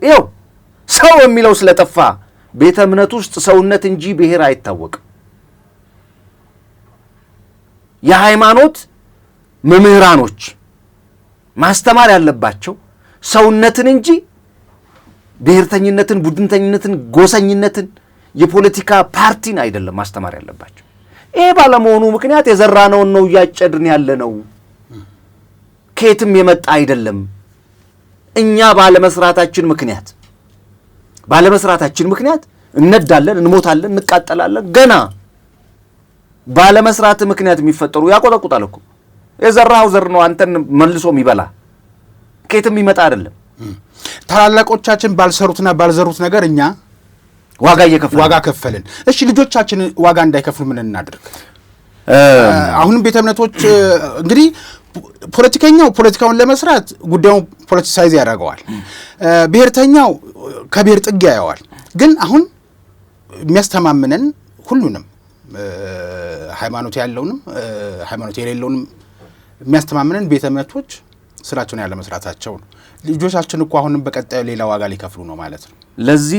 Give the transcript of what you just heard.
ይው ሰው የሚለው ስለጠፋ ቤተ እምነት ውስጥ ሰውነት እንጂ ብሔር አይታወቅም። የሃይማኖት መምህራኖች ማስተማር ያለባቸው ሰውነትን እንጂ ብሔርተኝነትን፣ ቡድንተኝነትን፣ ጎሰኝነትን፣ የፖለቲካ ፓርቲን አይደለም ማስተማር ያለባቸው። ይሄ ባለመሆኑ ምክንያት የዘራነውን ነው ያጨድን ያለነው። ከየትም የመጣ አይደለም። እኛ ባለመስራታችን ምክንያት እንነዳለን፣ እንሞታለን፣ እንቃጠላለን። ገና ባለመስራት ምክንያት የሚፈጠሩ ያቆጠቁጣል እኮ። የዘራው ዘር ነው አንተን መልሶ የሚበላ። ከየትም ይመጣ አይደለም። ታላላቆቻችን ባልሰሩትና ባልዘሩት ነገር እኛ ዋጋ ከፈልን። እሺ ልጆቻችን ዋጋ እንዳይከፍሉ ምን እናድርግ? አሁንም ቤተ እምነቶች እንግዲህ ፖለቲካውን ለመስራት ጉዳዩን ፖለቲሳይዝ ያደርገዋል። ብሔርተኛው ከብሔር ጥግ ያየዋል። ግን አሁን የሚያስተማምነን ሁሉንም ሃይማኖት ያለውንም ሃይማኖት የሌለውንም የሚያስተማምነን ቤተ እምነቶች ስራቸውን ያለ መስራታቸው ነው። ልጆቻችን እኮ አሁንም በቀጣዩ ሌላ ዋጋ ሊከፍሉ ነው ማለት ነው። ለዚህ